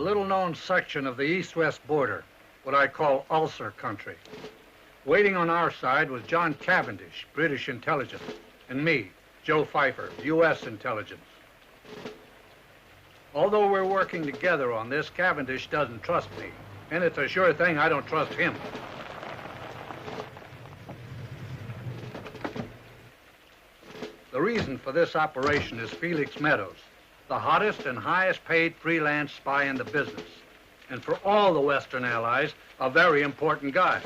little-known section of the east-west border, what I call Ulcer country. Waiting on our side was John Cavendish, British intelligence, and me, Joe Pfeiffer, U.S. intelligence. Although we're working together on this, Cavendish doesn't trust me, and it's a sure thing I don't trust him. The reason for this operation is Felix Meadows, the hottest and highest paid freelance spy in the business, and for all the Western Allies, a very important guy.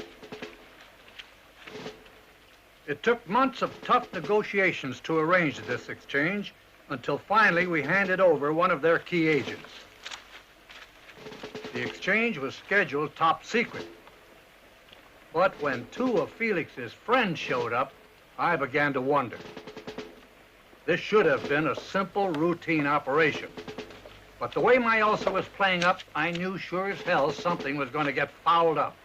It took months of tough negotiations to arrange this exchange until finally we handed over one of their key agents. The exchange was scheduled top secret. But when two of Felix's friends showed up, I began to wonder. This should have been a simple, routine operation. But the way my Elsa was playing up, I knew sure as hell something was going to get fouled up.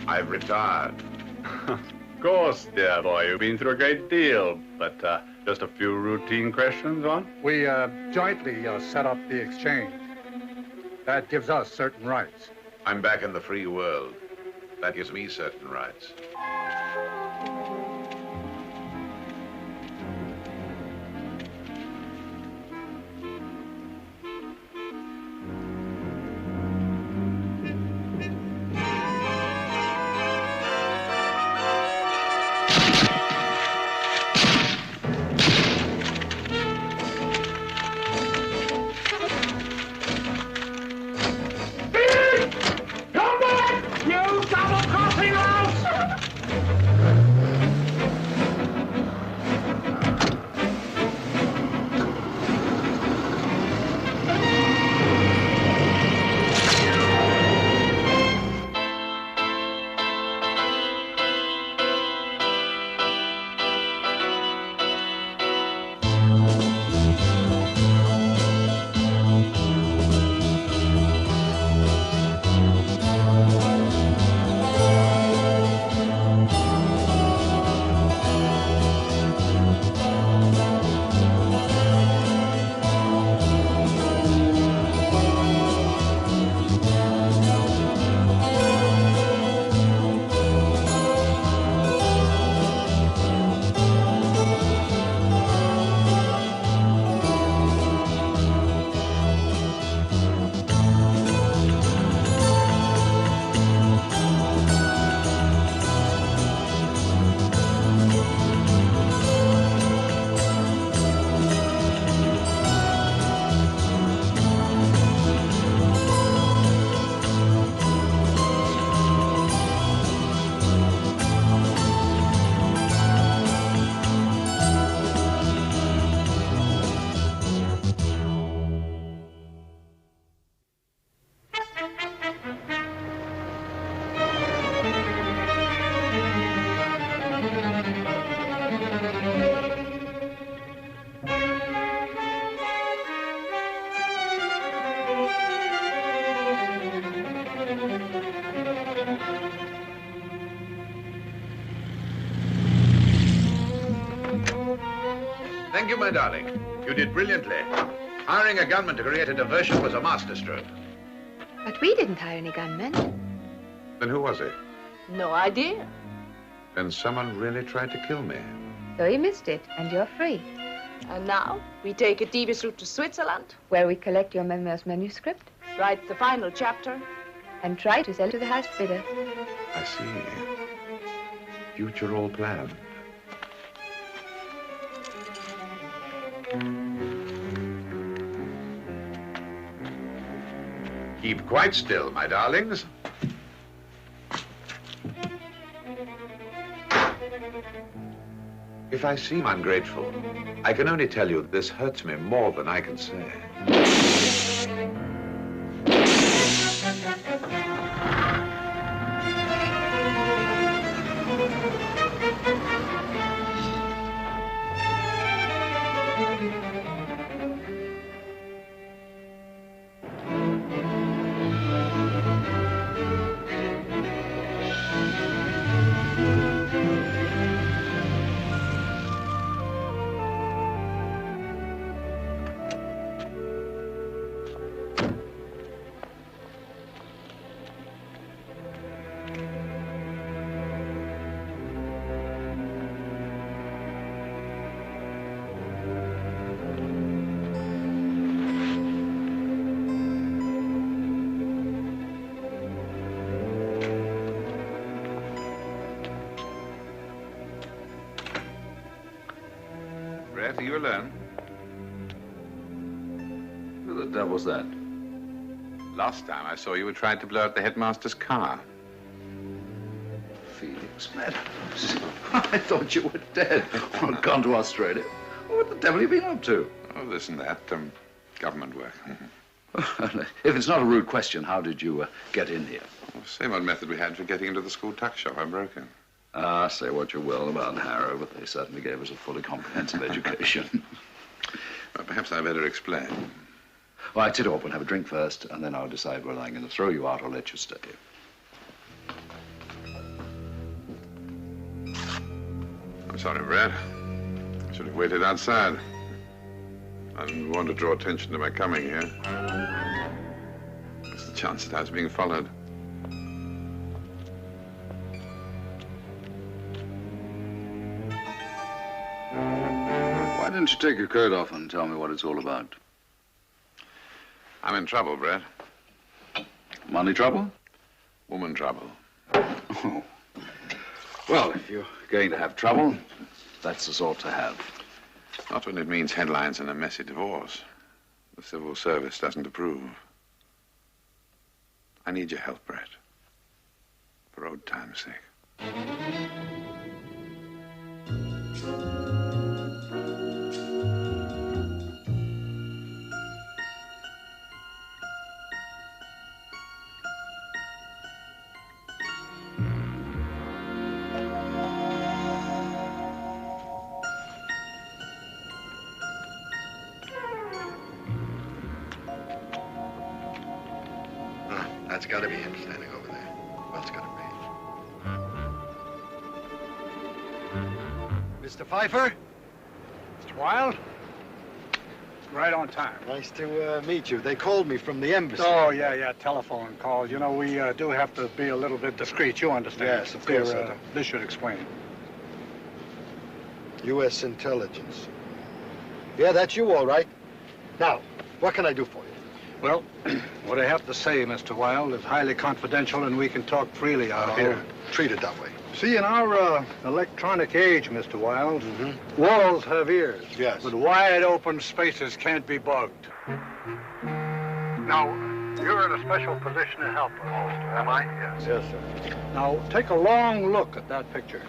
I've retired. Of course, dear boy, you've been through a great deal, but just a few routine questions, on? We jointly set up the exchange. That gives us certain rights. I'm back in the free world. That gives me certain rights. Thank you, my darling. You did brilliantly. Hiring a gunman to create a diversion was a masterstroke. But we didn't hire any gunmen. Then who was it? No idea. Then someone really tried to kill me. So you missed it, and you're free. And now we take a devious route to Switzerland, Where we collect your memoir's manuscript write the final chapter. and try to sell to the highest bidder. I see. Future all planned. Keep quite still, my darlings. If I seem ungrateful, I can only tell you this hurts me more than I can say. Brett, are you alone? Who the devil's that? Last time I saw you, you tried to blow up the headmaster's car. Felix Meadows. I thought you were dead. Well, gone to Australia. What the devil have you been up to? Oh, this and that. Government work. If it's not a rude question, how did you get in here? Well, same old method we had for getting into the school tuck shop. I broke in. Say what you will about Harrow, but they certainly gave us a fully comprehensive education. Well, perhaps I better explain. Well, I'd sit up and have a drink first, and then I'll decide whether I'm going to throw you out or let you stay. I'm sorry, Brad. I should have waited outside. I didn't want to draw attention to my coming here. What's the chance that I was being followed? Why didn't you take your coat off and tell me what it's all about? I'm in trouble, Brett. Money trouble? Woman trouble. Oh. Well, if you're going to have trouble, that's the sort to have. Not when it means headlines and a messy divorce. The civil service doesn't approve. I need your help, Brett. For old time's sake. That's got to be him standing over there. Well, it's got to be. Mr. Pfeiffer? Mr. Wilde? Right on time. Nice to meet you. They called me from the embassy. Oh, yeah, telephone call. You know, we do have to be a little bit discreet. You understand? Yes, of course Here, I do. This should explain. U.S. intelligence. Yeah, that's you, all right. Now, what can I do for you? Well, what I have to say, Mr. Wilde, is highly confidential, and we can talk freely out here. Treat it that way. See, in our electronic age, Mr. Wilde, walls have ears. Yes. But wide open spaces can't be bugged. Now, you're in a special position to help us, am I? Yes. Yes, sir. Now, take a long look at that picture.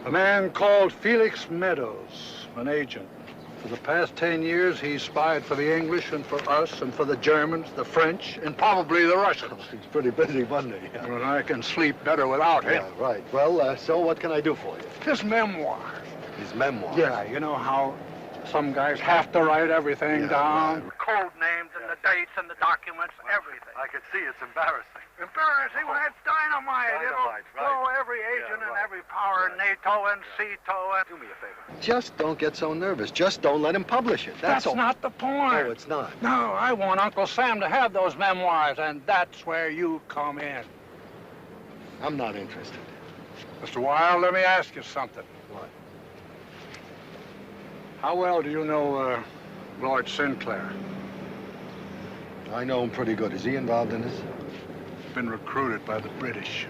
A man called Felix Meadows, an agent. For the past 10 years, he's spied for the English and for us and for the Germans, the French, and probably the Russians. He's pretty busy, wasn't he? Yeah. Well, I can sleep better without him. Yeah, right. Well, so what can I do for you? His memoirs. His memoir. Yeah, you know how some guys have to write everything down? right. Code names and the dates and the documents, everything. I can see it's embarrassing. Embarrassing? Well, it's dynamite. It'll Dynamite, right. blow every agent and every power, NATO and CETO. And... Do me a favor. Just don't get so nervous. Just don't let him publish it. That's all. not the point. No, it's not. No, I want Uncle Sam to have those memoirs, and that's where you come in. I'm not interested. Mr. Wilde, let me ask you something. What? How well do you know Lord Sinclair? I know him pretty good. Is he involved in this? Been recruited by the British.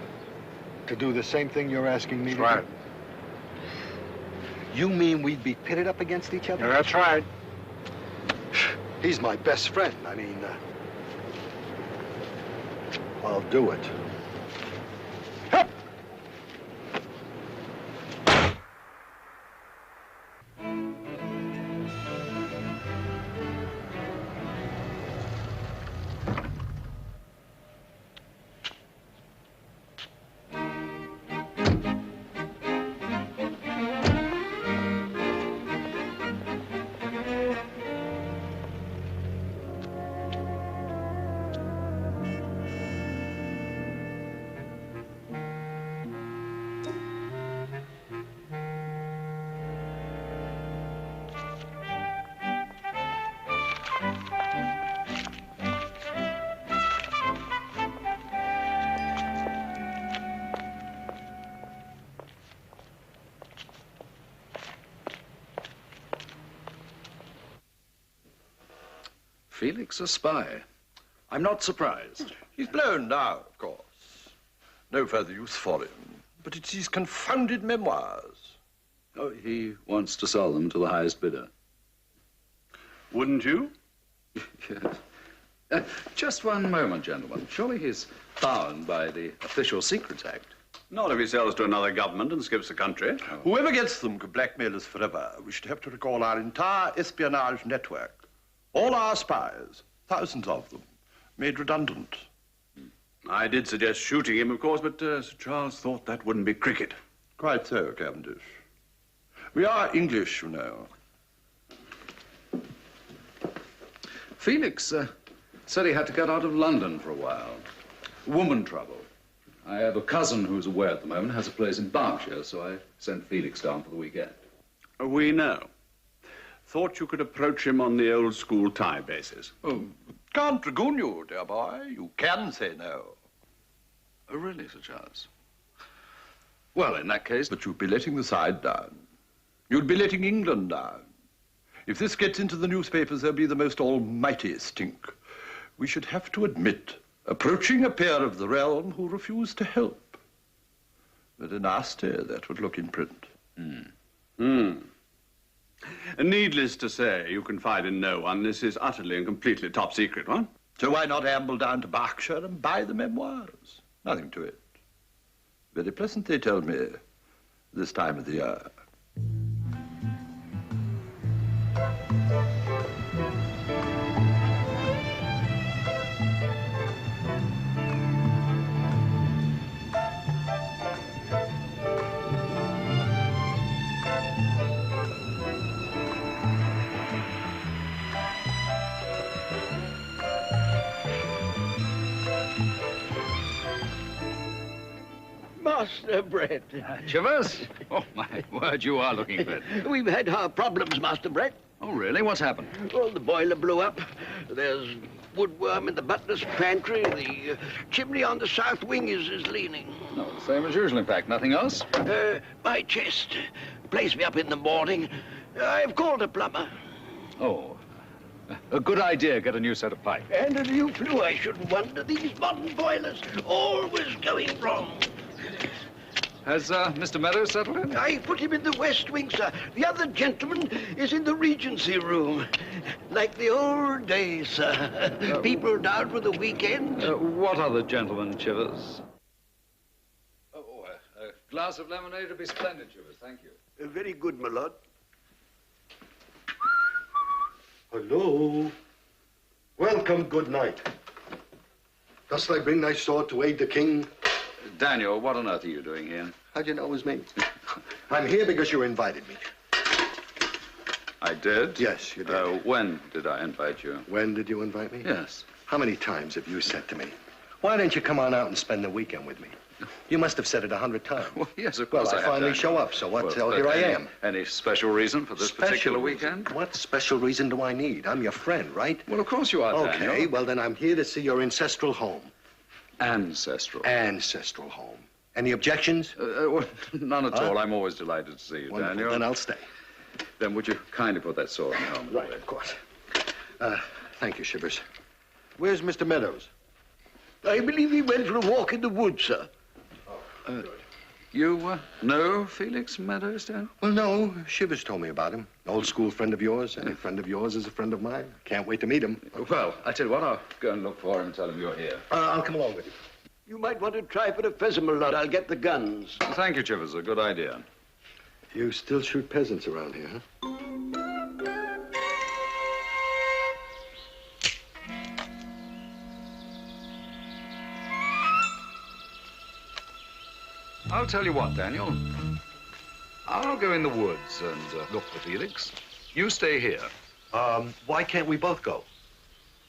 To do the same thing you're asking me That's to right. do? You mean we'd be pitted up against each other? Yeah, that's right. He's my best friend. I mean, I'll do it. Felix a spy. I'm not surprised. He's blown now, of course. No further use for him. But it's his confounded memoirs. Oh, he wants to sell them to the highest bidder. Wouldn't you? Yes. Just one moment, gentlemen. Surely he's bound by the Official Secrets Act. Not if he sells to another government and skips the country. Whoever gets them could blackmail us forever. We should have to recall our entire espionage network. All our spies, thousands of them, made redundant. I did suggest shooting him, of course, but Sir Charles thought that wouldn't be cricket. Quite so, Cavendish. We are English, you know. Felix said he had to get out of London for a while. Woman trouble. I have a cousin who's away at the moment, has a place in Berkshire, so I sent Felix down for the weekend. We know. Thought you could approach him on the old school tie basis. Oh, can't dragoon you, dear boy. You can say no. Oh, really, Sir Charles? Well, in that case... But you'd be letting the side down. You'd be letting England down. If this gets into the newspapers, there'll be the most almighty stink. We should have to admit, approaching a peer of the realm who refused to help. Very nasty that would look in print. Needless to say, you confide in no one. This is utterly and completely top secret, what? So why not amble down to Berkshire and buy the memoirs? Nothing to it. Very pleasant, they tell me, this time of the year. Master Brett. Chivers? Oh, my word, you are looking good. We've had our problems, Master Brett. Oh, really? What's happened? Well, the boiler blew up. There's woodworm in the butler's pantry. The chimney on the south wing is leaning. No, the same as usual, in fact. Nothing else? My chest plays me up in the morning. I've called a plumber. Oh, a good idea. Get a new set of pipes. And a new flue, I shouldn't wonder. These modern boilers always going wrong. Has Mr. Meadows settled in? I put him in the west wing, sir. The other gentleman is in the Regency room. Like the old days, sir. People down for the weekend. What other gentleman, Chivers? Oh, a glass of lemonade would be splendid, Chivers. Thank you. Very good, my lord. Hello. Welcome, good night. Dost I bring thy sword to aid the king? Daniel, what on earth are you doing here? How'd you know it was me? I'm here because you invited me. I did? Yes, you did. When did I invite you? When did you invite me? Yes. How many times have you said to me, why don't you come on out and spend the weekend with me? You must have said it 100 times. Well, yes, of course Well, I have, finally Daniel. show up, so what? So here I am. Any special reason for this particular weekend? What special reason do I need? I'm your friend, right? Well, of course you are, Okay, Daniel. well, then I'm here to see your ancestral home. Ancestral. Ancestral home. Any objections? Well, none at all. I'm always delighted to see you, Wonderful. Daniel. Then I'll stay. Then would you kindly put that sword on your helmet? Right, of course. Thank you, Shivers. Where's Mr. Meadows? I believe he went for a walk in the woods, sir. You know Felix Meadows, Dan? Well, no. Shivers told me about him. Old school friend of yours. Any friend of yours is a friend of mine. Can't wait to meet him. Well, I tell you what, I'll go and look for him and tell him you're here. I'll come along with you. You might want to try for the pheasant lot. I'll get the guns. Thank you, Chivers. A good idea. You still shoot peasants around here, huh? I'll tell you what, Daniel. I'll go in the woods and look for Felix. You stay here. Why can't we both go?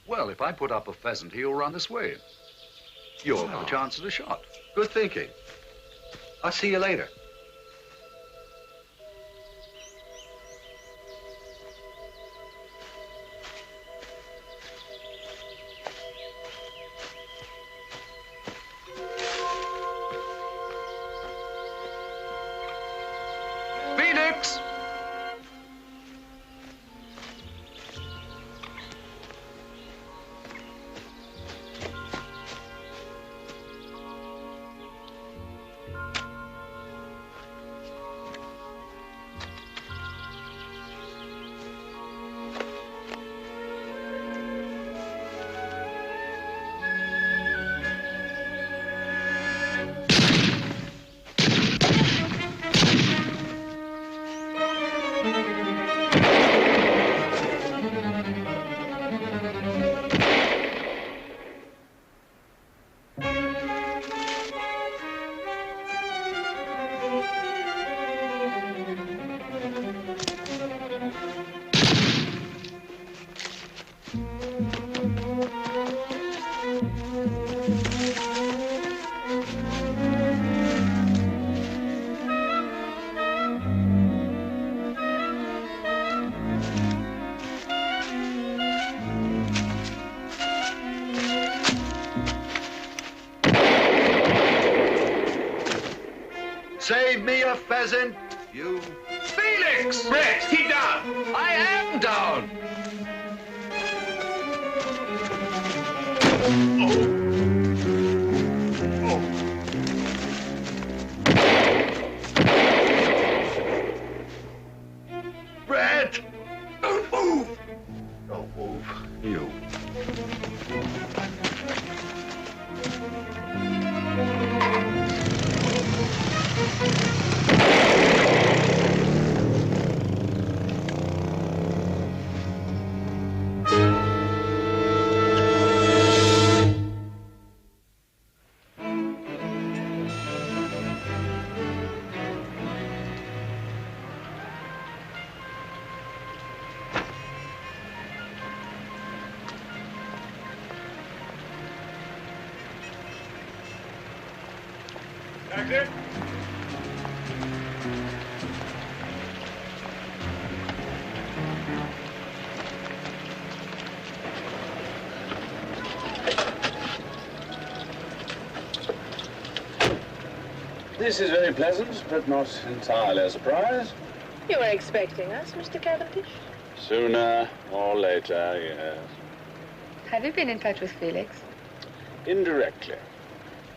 Well, if I put up a pheasant, he'll run this way. You'll have a chance at a shot. Good thinking. I'll see you later. Felix! Save me a pheasant. You... Felix! Rex, keep down! I am down. Brett! Don't move! Don't move. You. Taxi? This is very pleasant, but not entirely a surprise. You were expecting us, Mr. Cavendish? Sooner or later, yes. Have you been in touch with Felix? Indirectly.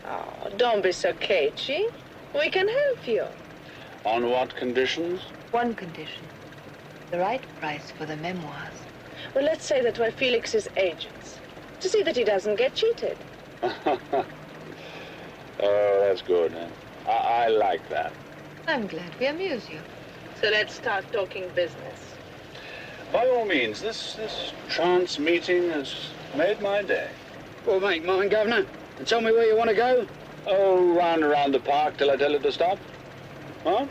Oh, don't be so cagey. We can help you. On what conditions? One condition. The right price for the memoirs. Well, let's say that we're Felix's agents. To see that he doesn't get cheated. Oh, that's good. I like that. I'm glad we amuse you. So let's start talking business. By all means, this chance meeting has made my day. Well, make mine, Governor. And tell me where you want to go. Oh, round around the park till I tell it to stop. Huh?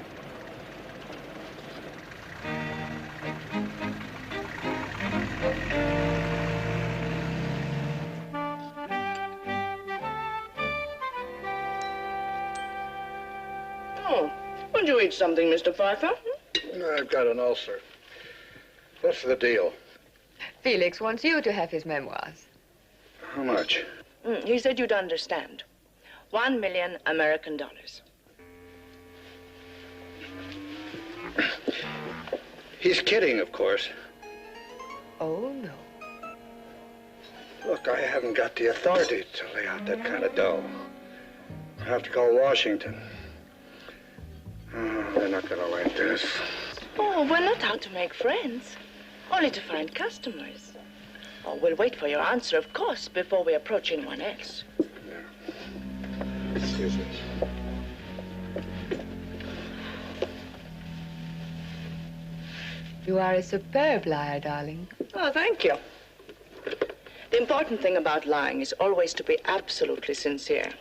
Oh, would you eat something, Mr. Pfeiffer? I've got an ulcer. What's the deal? Felix wants you to have his memoirs. How much? He said you'd understand. $1 million American. He's kidding, of course. Oh, no. Look, I haven't got the authority to lay out that kind of dough. I have to call Washington. Oh, they're not going to like this. Oh, we're not out to make friends. Only to find customers. Oh, we'll wait for your answer, of course, before we approach anyone else. Yeah. Excuse me. You are a superb liar, darling. Oh, thank you. The important thing about lying is always to be absolutely sincere.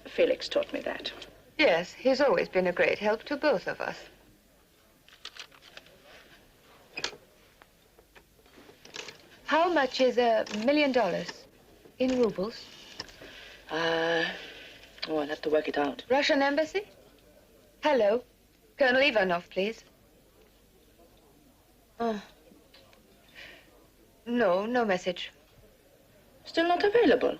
Felix taught me that. Yes, he's always been a great help to both of us. How much is $1 million in rubles? Oh, I'll have to work it out. Russian embassy? Hello. Colonel Ivanov, please. Oh. No, no message. Still not available?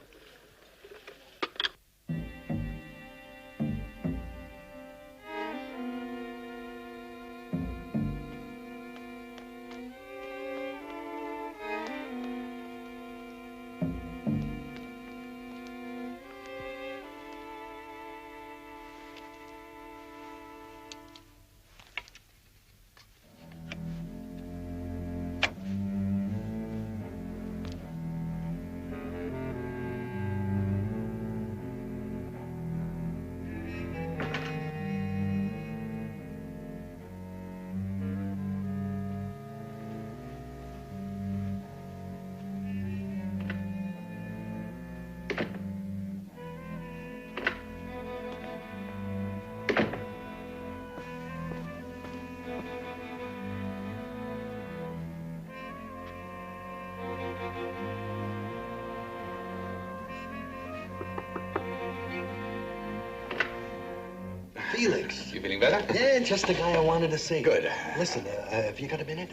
Felix. You feeling better? Yeah, just the guy I wanted to see. Good. Listen, have you got a minute?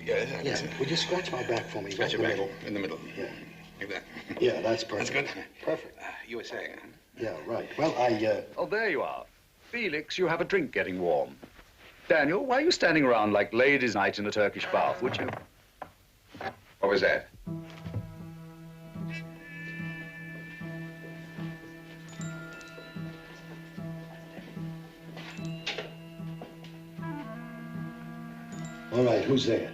Yeah. Yeah. Would you scratch my back for me? Scratch right your in the back. middle. In the middle. Yeah. Like that. Yeah, that's perfect. That's good. Perfect. You were saying, huh? Yeah, right. Well, Oh, there you are. Felix, you have a drink getting warm. Daniel, why are you standing around like ladies' night in a Turkish bath, would you? What was that? All right, who's there?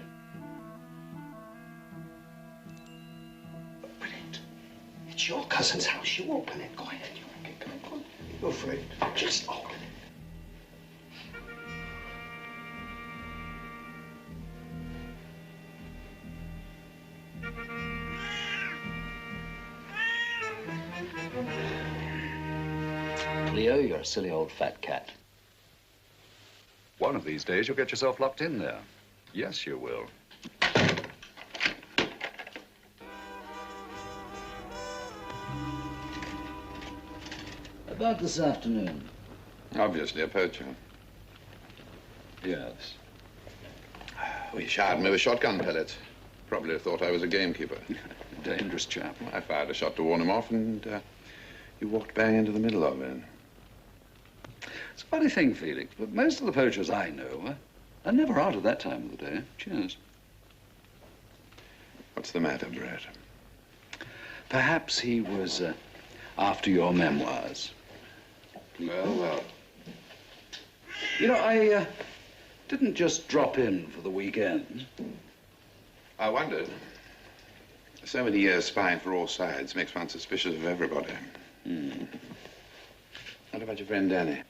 Open it. It's your cousin's house. You open it. Go ahead. Come on. You're afraid. Just open it. Leo, you're a silly old fat cat. One of these days, you'll get yourself locked in there. Yes, you will. About this afternoon. Obviously a poacher. Yes. We showered me with shotgun pellets. Probably thought I was a gamekeeper. Dangerous chap. I fired a shot to warn him off, and you walked bang into the middle of it. It's a funny thing, Felix, but most of the poachers I know are never out at that time of the day. Cheers. What's the matter, Brett? Perhaps he was after your memoirs. Well. You know, I didn't just drop in for the weekend. I wondered. So many years spying for all sides makes one suspicious of everybody. What about your friend Danny?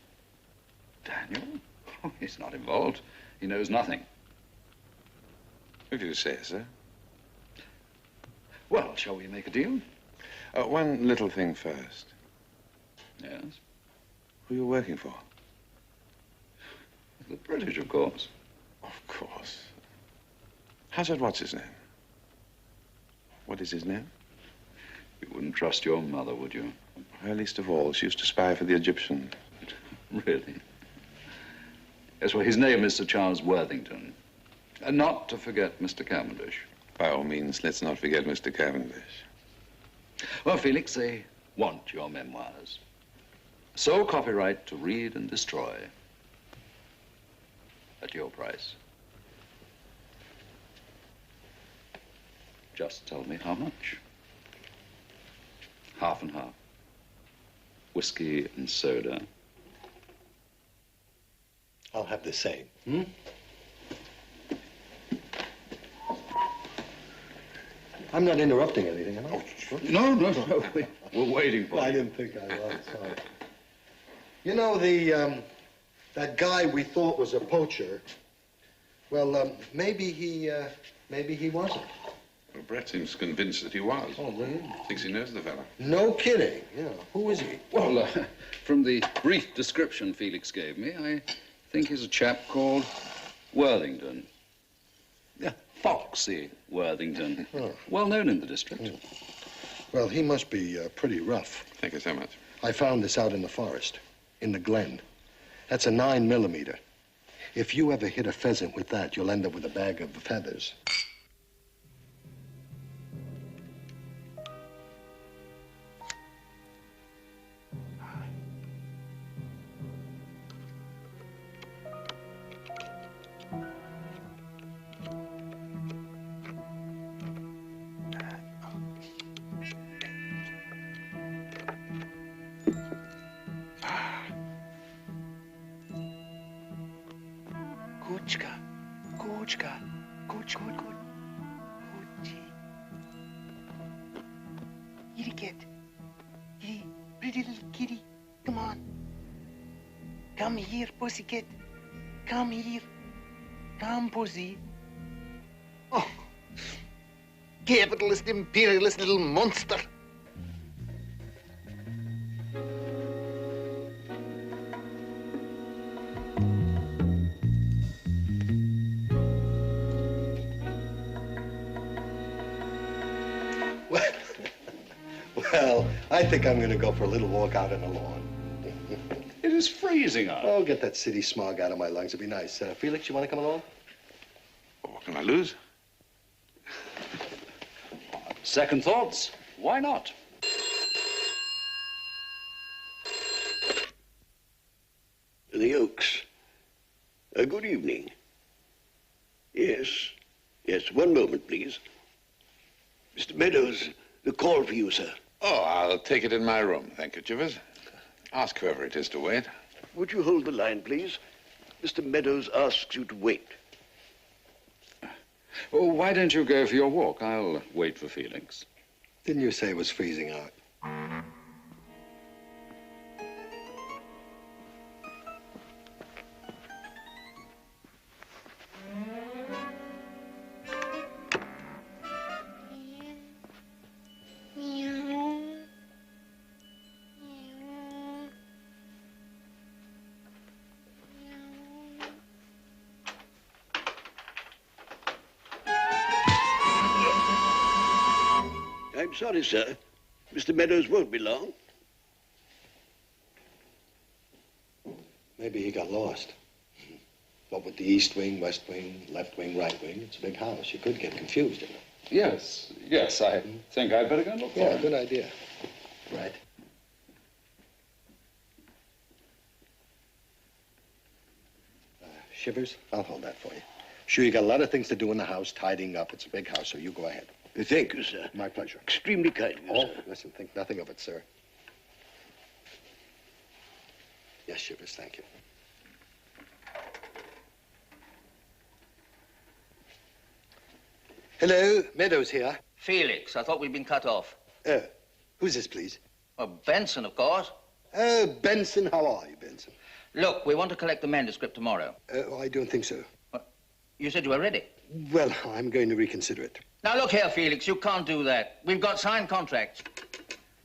Daniel? Oh, he's not involved. He knows nothing. If you say so. Well, shall we make a deal? One little thing first. Yes. Who are you working for? The British, of course. Of course. Hazard, what's his name? What is his name? You wouldn't trust your mother, would you? Well, least of all. She used to spy for the Egyptians. Really? Yes, well, his name is Sir Charles Worthington. And not to forget Mr. Cavendish. By all means, let's not forget Mr. Cavendish. Well, Felix, they want your memoirs. Sole copyright to read and destroy. At your price. Just tell me how much. Half and half. Whiskey and soda. I'll have the same. I'm not interrupting anything, am I? No. We're waiting for I you. didn't think I was. Sorry. You know, that guy we thought was a poacher, well, maybe he wasn't. Well, Brett seems convinced that he was. Oh, really? Thinks he knows the fella. No kidding. Yeah. Who is he? Well, from the brief description Felix gave me, I think he's a chap called Worthington. Yeah, Foxy Worthington. Oh. Well known in the district. Well, he must be pretty rough. Thank you so much. I found this out in the forest, in the glen. That's a 9mm. If you ever hit a pheasant with that, you'll end up with a bag of feathers. Kuchka, Kuch. Kuchi. Kitty cat. Kitty, pretty little kitty. Come on. Come here, pussycat. Come here. Come, pussy. Oh, capitalist, imperialist little monster. Well, I think I'm going to go for a little walk out on the lawn. It is freezing out. Oh, get that city smog out of my lungs. It'd be nice. Felix, you want to come along? Well, what can I lose? Second thoughts, why not? The Oaks. Good evening. Yes, 1 moment, please. Mr. Meadows, the call for you, sir. Oh, I'll take it in my room. Thank you, Chivers. Ask whoever it is to wait. Would you hold the line, please? Mr. Meadows asks you to wait. Oh, why don't you go for your walk? I'll wait for Felix. Didn't you say it was freezing out? I'm sorry, sir. Mr. Meadows won't be long. Maybe he got lost. What with the east wing, west wing, left wing, right wing, it's a big house. You could get confused in it. Yes, I think I'd better go and look for him. Yeah, good idea. Right. Shivers, I'll hold that for you. Sure, you got a lot of things to do in the house, tidying up. It's a big house, so you go ahead. Thank you, sir. My pleasure. Extremely kind of you, Oh, sir. listen, think nothing of it, sir. Yes, Shivers, thank you. Hello, Meadows here. Felix, I thought we'd been cut off. Who's this, please? Well, Benson, of course. Oh, Benson. How are you, Benson? Look, we want to collect the manuscript tomorrow. I don't think so. You said you were ready. Well, I'm going to reconsider it. Now, look here, Felix, you can't do that. We've got signed contracts.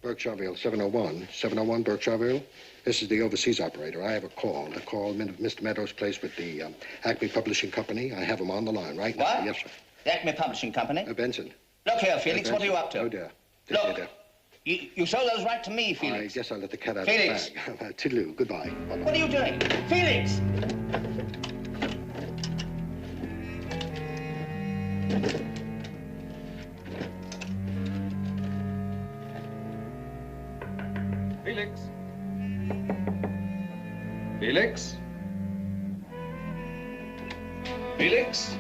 Berkshireville, 701. 701 Berkshireville. This is the overseas operator. I have a call. A call Mr. Meadows' place with the Acme Publishing Company. I have him on the line right now. What? Yes, sir. The Acme Publishing Company? Benson. Look here, Felix, what are you up to? Oh, dear. Look, you sold those right to me, I Felix. guess I'll let the cat out Felix. of the bag. Toodaloo. Goodbye. Bye-bye. What are you doing? Felix! Felix? Felix? Felix?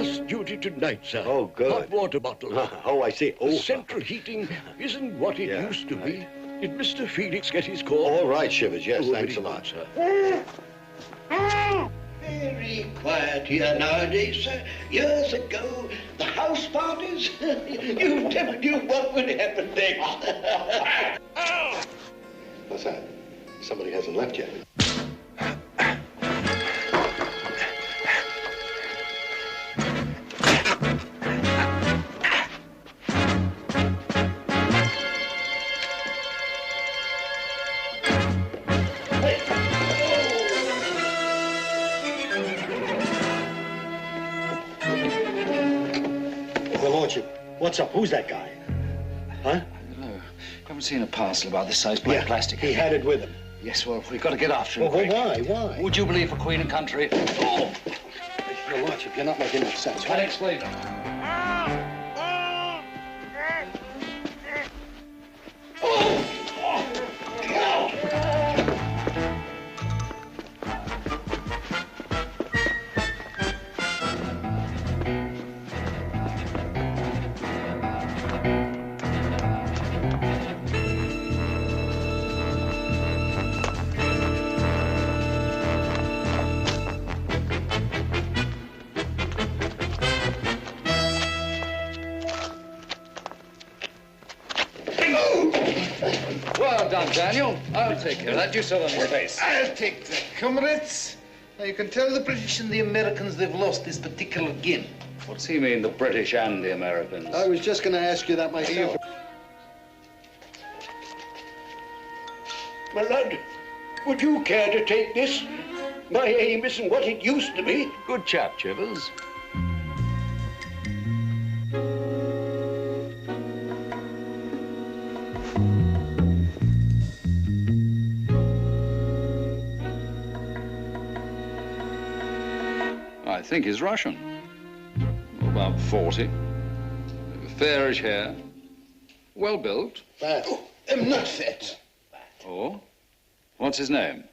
last duty tonight, sir. Oh, good. Hot water bottle. Oh, I see. Oh. The central heating isn't what it used to be. Did Mr. Felix get his call? All right, Shivers. Yes, Oh, thanks a very lot. good, sir. Very quiet here nowadays, sir. Years ago, the house parties, you never knew what would happen next. What's that? Somebody hasn't left yet. Your Lordship, what's up? Who's that guy? Huh? No, haven't seen a parcel about this size black plastic. He had it with him. Yes, well, we've got to get after him. Well, quick. why? Would you believe for Queen and country? Oh! Your Lordship, you're not making much sense. I'll explain. Well done, Daniel. I'll take care of that. You sit on your face. I'll take that, comrades. Now, you can tell the British and the Americans they've lost this particular game. What's he mean, the British and the Americans? I was just going to ask you that myself. My lad, would you care to take this? My aim isn't what it used to be. Good chap, Chivers. I think he's Russian. About 40. Fairish hair. Well built. Fat. I'm not fat. Oh? What's his name?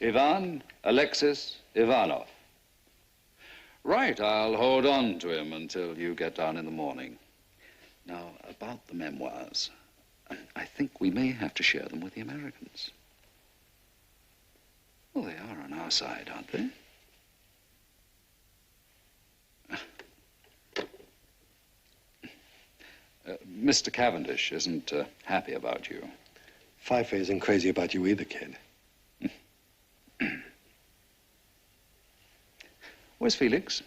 Ivan Alexis Ivanov. Right, I'll hold on to him until you get down in the morning. Now, about the memoirs. I think we may have to share them with the Americans. Well, they are on our side, aren't they? Mr. Cavendish isn't happy about you. Pfeiffer isn't crazy about you either, kid. Where's Felix?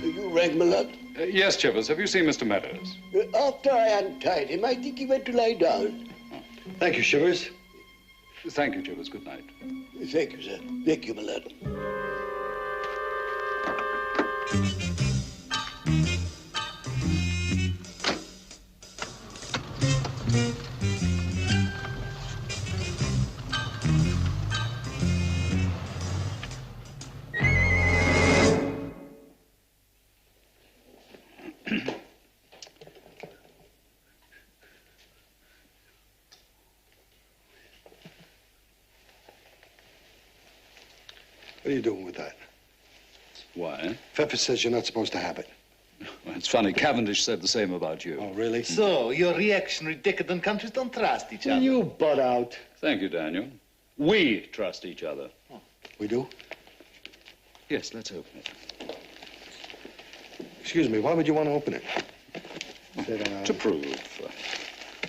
You rang, my lad? Yes, Chivers. Have you seen Mr. Meadows? After I untied him, I think he went to lie down. Thank you, Shivers. Thank you, Chivers. Good night. Thank you, sir. Thank you, my lad. What are you doing with that? Why? Pfeffer says you're not supposed to have it. Well, it's funny. Cavendish said the same about you. Oh, really? So, your reactionary decadent countries don't trust each other. You butt out. Thank you, Daniel. We trust each other. We do? Yes, let's open it. Excuse me, why would you want to open it? To prove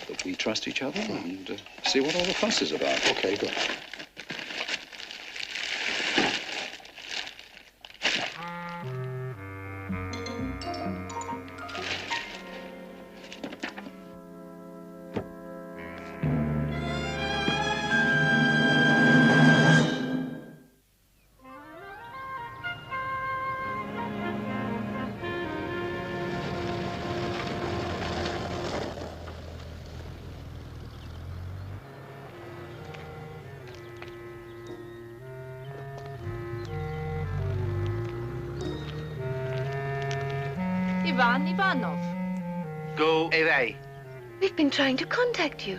that we trust each other and see what all the fuss is about. Okay, good. Ivan Ivanov. Go away. We've been trying to contact you.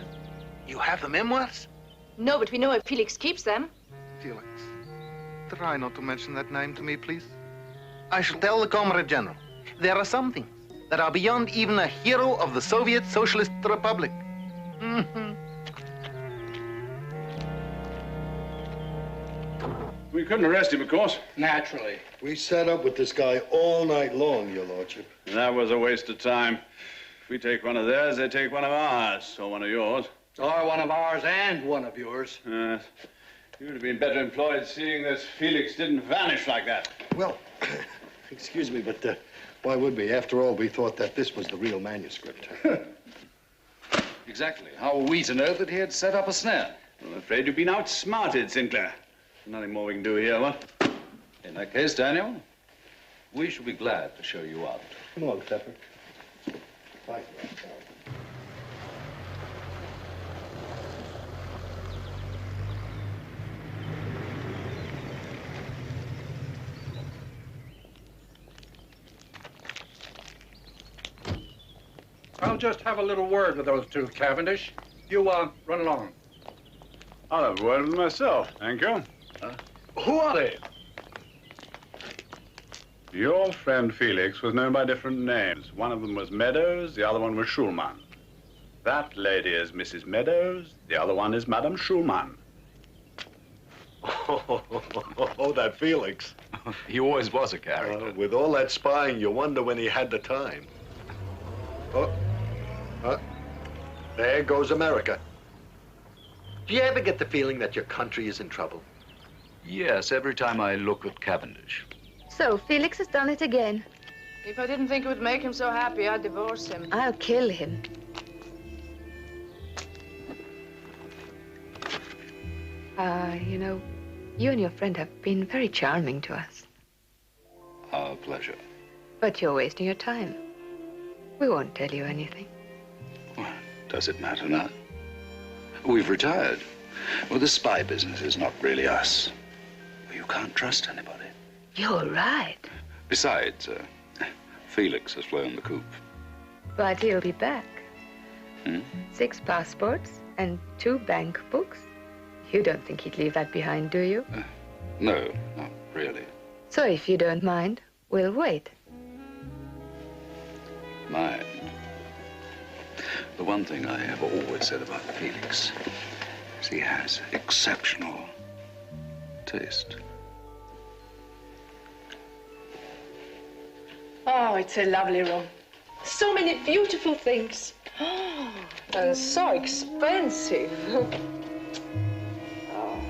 You have the memoirs? No, but we know if Felix keeps them. Felix, try not to mention that name to me, please. I shall tell the Comrade General. There are some things that are beyond even a hero of the Soviet Socialist Republic. We couldn't arrest him, of course. Naturally. We sat up with this guy all night long, Your Lordship. That was a waste of time. If we take one of theirs, they take one of ours, or one of yours. Or one of ours and one of yours. You'd have been better employed seeing that Felix didn't vanish like that. Well, excuse me, but why would we? After all, we thought that this was the real manuscript. Exactly. How were we to know that he had set up a snare? I'm afraid you've been outsmarted, Sinclair. Nothing more we can do here, what? In that case, Daniel, we shall be glad to show you out. Come on, Clifford. Bye. I'll just have a little word with those two, Cavendish. You, run along. I'll have a word with myself, thank you. Who are they? Your friend Felix was known by different names. One of them was Meadows, the other one was Schulman. That lady is Mrs. Meadows, the other one is Madame Schulman. Oh, that Felix. He always was a character. With all that spying, you wonder when he had the time. There goes America. Do you ever get the feeling that your country is in trouble? Yes, every time I look at Cavendish. So, Felix has done it again. If I didn't think it would make him so happy, I'd divorce him. I'll kill him. You know, you and your friend have been very charming to us. Our pleasure. But you're wasting your time. We won't tell you anything. Well, does it matter now? We've retired. Well, the spy business is not really us. You can't trust anybody. You're right. Besides, Felix has flown the coop. But he'll be back. 6 passports and 2 bank books. You don't think he'd leave that behind, do you? No, not really. So if you don't mind, we'll wait. Mind. The one thing I have always said about Felix is he has exceptional taste. Oh, it's a lovely room. So many beautiful things. Oh, and so expensive. Oh,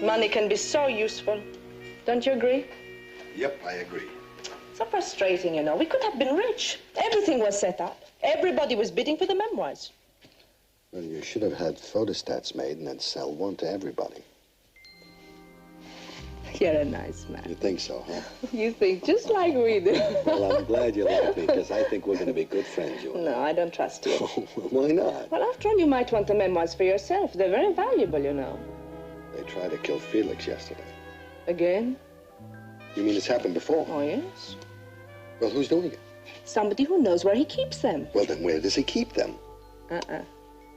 money can be so useful. Don't you agree? Yep, I agree. So frustrating, you know. We could have been rich. Everything was set up. Everybody was bidding for the memoirs. Well, you should have had photostats made and then sell one to everybody. You're a nice man. You think so, huh? You think just like we do. Well, I'm glad you like me, because I think we're going to be good friends, you and No, I don't trust you. Why not? Well, after all, you might want the memoirs for yourself. They're very valuable, you know. They tried to kill Felix yesterday. Again? You mean it's happened before? Oh, yes. Well, who's doing it? Somebody who knows where he keeps them. Well, then where does he keep them?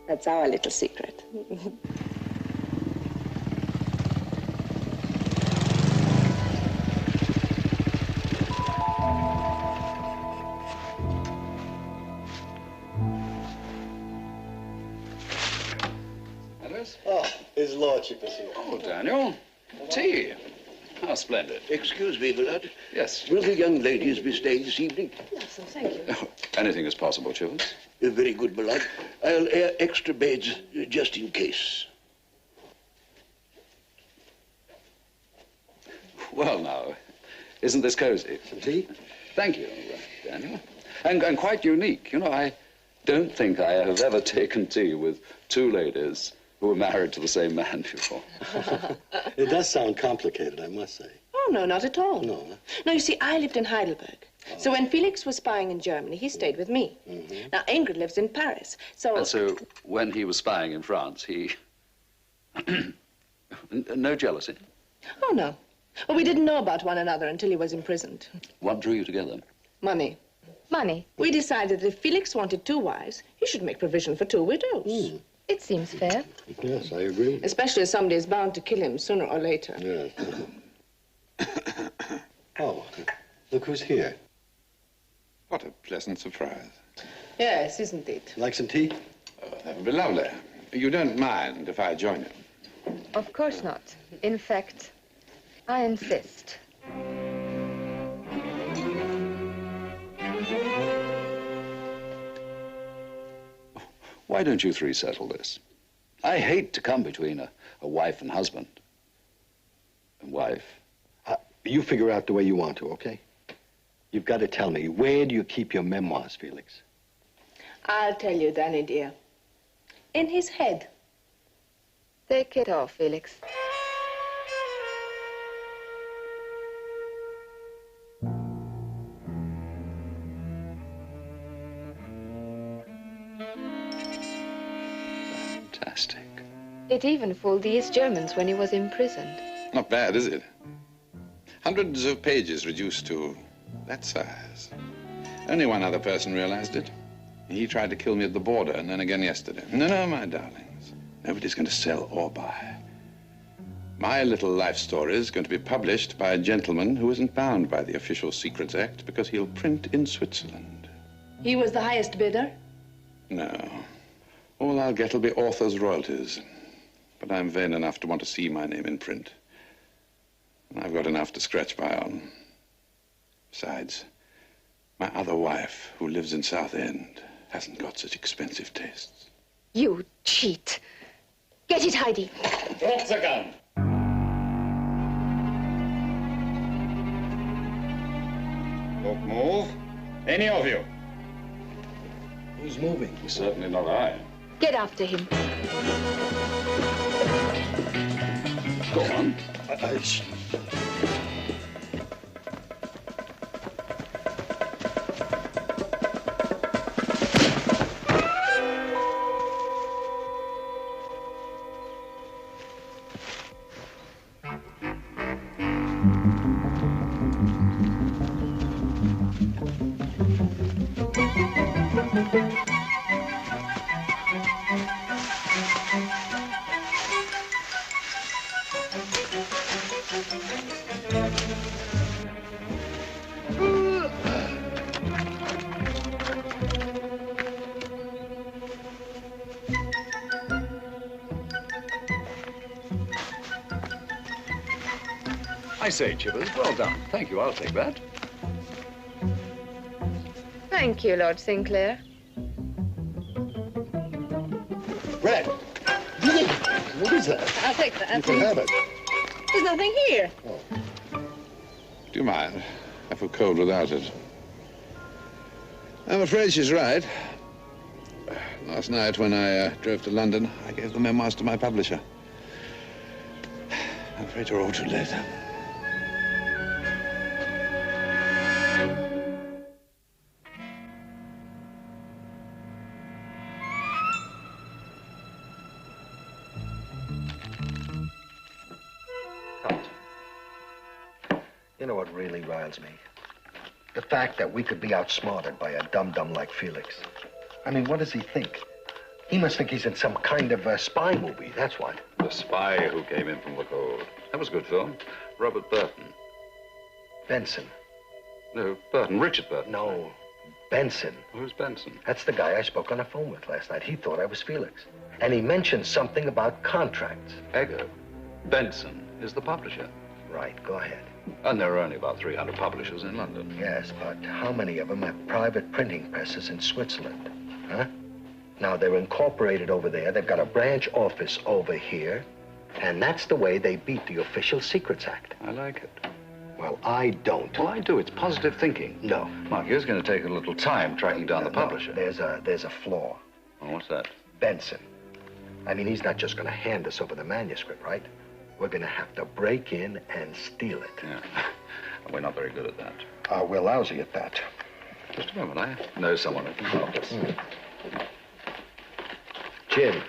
That's our little secret. Oh, his lordship is here. Oh, Daniel. Tea. How splendid. Excuse me, Millard. Yes. Will the young ladies be staying this evening? Yes, thank you. Oh, anything is possible, Chivers. Very good, Millard. I'll air extra beds just in case. Well, now, isn't this cozy? Some tea? Thank you, Daniel. And quite unique. You know, I don't think I have ever taken tea with 2 ladies who were married to the same man before. It does sound complicated, I must say. Oh, no, not at all. No, huh? No, you see, I lived in Heidelberg. So when Felix was spying in Germany, he stayed with me. Now, Ingrid lives in Paris, so... And so when he was spying in France, he... No jealousy? Oh, no. Well, we didn't know about one another until he was imprisoned. What drew you together? Money. Money. We decided that if Felix wanted 2 wives, he should make provision for 2 widows. It seems fair. Yes, I agree. Especially as somebody is bound to kill him sooner or later. Yes. Oh, look who's here. What a pleasant surprise. Yes, isn't it? Like some tea? Oh, that would be lovely. You don't mind if I join you? Of course not. In fact, I insist. Why don't you 3 settle this? I hate to come between a wife and husband. And wife. You figure out the way you want to, okay? You've got to tell me, where do you keep your memoirs, Felix? I'll tell you, Danny, dear. In his head. Take it off, Felix. Fantastic. It even fooled the East Germans when he was imprisoned. Not bad, is it? Hundreds of pages reduced to that size. Only one other person realized it. He tried to kill me at the border, and then again yesterday. No, my darlings. Nobody's going to sell or buy. My little life story is going to be published by a gentleman who isn't bound by the Official Secrets Act because he'll print in Switzerland. He was the highest bidder? No. All I'll get will be author's royalties. But I'm vain enough to want to see my name in print. And I've got enough to scratch by on. Besides, my other wife, who lives in Southend, hasn't got such expensive tastes. You cheat. Get it, Heidi. Drop the gun. Don't move. Any of you. Who's moving? Certainly not I. Get after him. Go on. I say, Chivers, well done. Thank you, I'll take that. Thank you, Lord Sinclair. Red! What is that? I'll take that. You can have it. There's nothing here. Do you mind? I feel cold without it. I'm afraid she's right. Last night when I drove to London, I gave the memoirs to my publisher. I'm afraid you're all too late. You know what really riles me? The fact that we could be outsmarted by a dum-dum like Felix. I mean, what does he think? He must think he's in some kind of a spy movie, that's what. The Spy Who Came In From the Cold. That was a good film. Robert Burton. Benson. No, Burton. Richard Burton. No, Benson. Who's Benson? That's the guy I spoke on the phone with last night. He thought I was Felix. And he mentioned something about contracts. Ego. Benson is the publisher. Right, go ahead. And there are only about 300 publishers in London. Yes, but how many of them have private printing presses in Switzerland? Huh? Now, they're incorporated over there. They've got a branch office over here. And that's the way they beat the Official Secrets Act. I like it. Well, I don't. Well, I do. It's positive thinking. No. Mark, here's going to take a little time tracking down the publisher. There's a flaw. Oh, what's that? Benson. I mean, he's not just going to hand us over the manuscript, right? We're going to have to break in and steal it. Yeah. We're not very good at that. We're lousy at that. Just a moment. I know someone who can help us. Jim.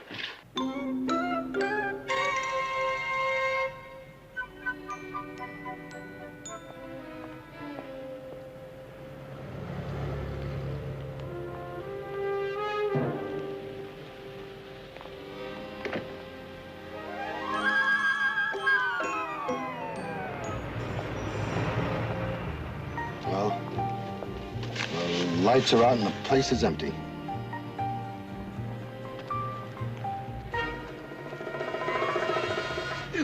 lights are out and the place is empty.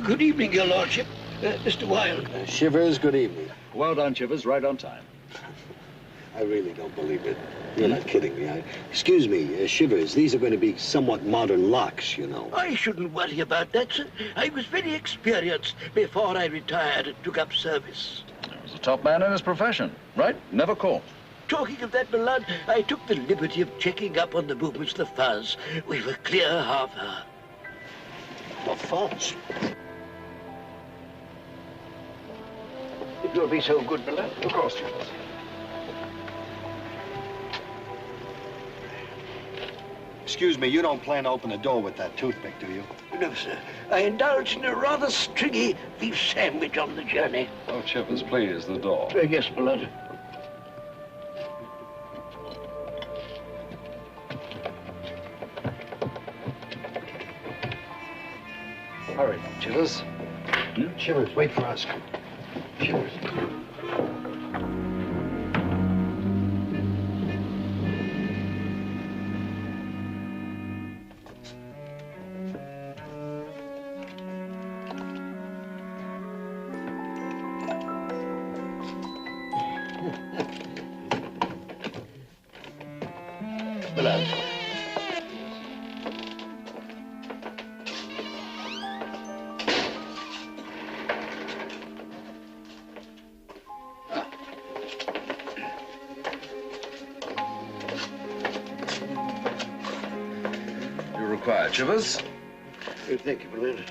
Good evening, Your Lordship. Mr. Wilde. Shivers, good evening. Well done, Shivers. Right on time. I really don't believe it. You're not kidding me. Excuse me, Shivers, these are going to be somewhat modern locks, you know. I shouldn't worry about that, sir. I was very experienced before I retired and took up service. He was a top man in his profession, right? Never caught. Talking of that, my lad, I took the liberty of checking up on the movements of the fuzz. We were clear half hour. The fuzz? If you'll be so good, my lad. Of course, Shivers. Excuse me, you don't plan to open the door with that toothpick, do you? No, sir. I indulged in a rather stringy beef sandwich on the journey. Oh, Shivers, please, the door. Yes, my lad. Hurry, Shivers. Shivers, wait for us. Shivers. Quiet, Shivers. Thank you, my lad.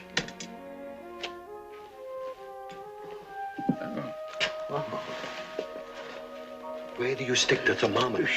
Where do you stick the thermometer?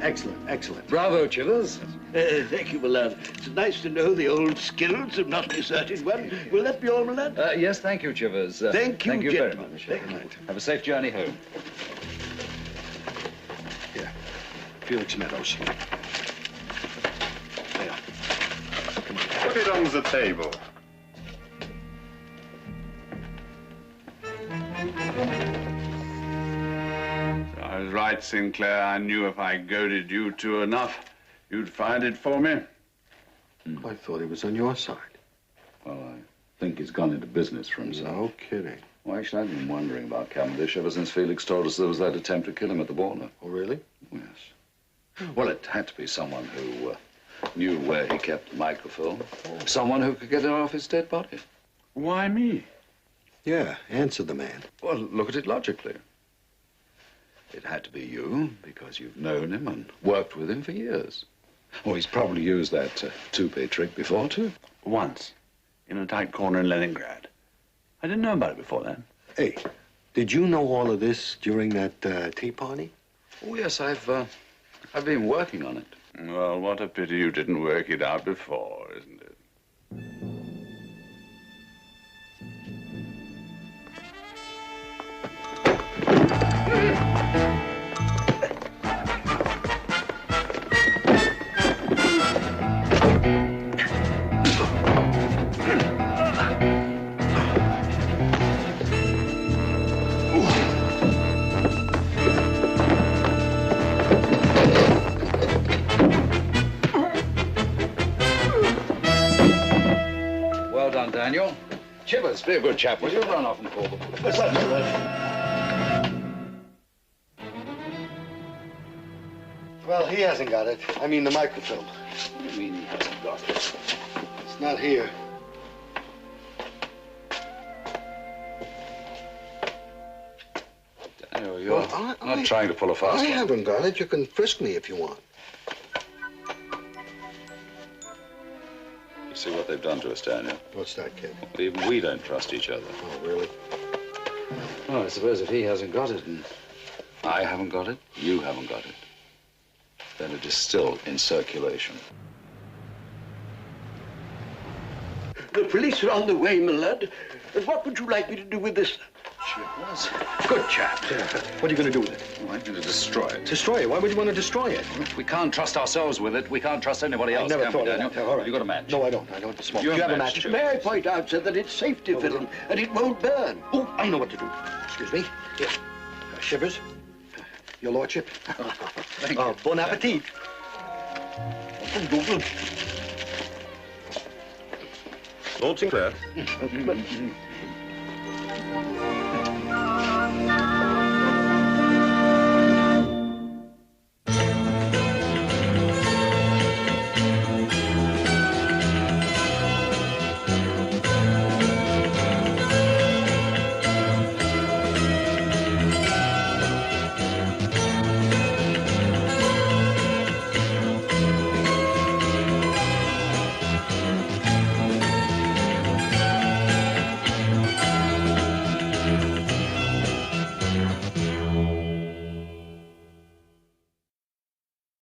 Excellent, excellent. Bravo, Shivers. Thank you, my lad. It's nice to know the old skills have not deserted one. Will that be all, my lad? Yes, thank you, Shivers. Thank you, very gentlemen. much. Thank you. Have a safe journey home. Here, Felix Meadows. There. Put it on the table. I was right, Sinclair. I knew if I goaded you two enough, you'd find it for me. I thought he was on your side. Well, I think he's gone into business for himself. No kidding. Well, actually, I've been wondering about Cavendish ever since Felix told us there was that attempt to kill him at the border. Oh, really? Yes. Well, it had to be someone who knew where he kept the microfilm. Someone who could get it off his dead body. Why me? Yeah, answer the man. Well, look at it logically. It had to be you, because you've known him and worked with him for years. Well, he's probably used that toupee trick before, too. Once, in a tight corner in Leningrad. I didn't know about it before then. Hey, did you know all of this during that tea party? Oh, yes, I've been working on it. Well, what a pity you didn't work it out before, isn't it? Well done, Daniel. Chivers, be a good chap, will you? Run off and call them. What's that, my lad? Well, he hasn't got it. I mean the microfilm. What do you mean he hasn't got it? It's not here. Daniel, you're Well, not trying to pull a fast I one. haven't got it. You can frisk me if you want. You see what they've done to us, Daniel? What's that, kid? Well, even we don't trust each other. Oh, really? Well, I suppose if he hasn't got it and I haven't got it, you haven't got it, then it is still in circulation. The police are on the way, my lad. And what would you like me to do with this? Shivers. Good chap. What are you going to do with it? Oh, I'm going to destroy it. Destroy it? Why would you want to destroy it? We can't trust ourselves with it. We can't trust anybody else. I never can thought we, of Daniel? that. All right. You got a match? No, I don't. I don't smoke. You Do you have have a a match? match? May I point out, sir, that it's safety film, and it won't burn. Oh, I know what to do. Excuse me. Here. Shivers. Your lordship. Thank you. Bon appetit. Lord Sinclair.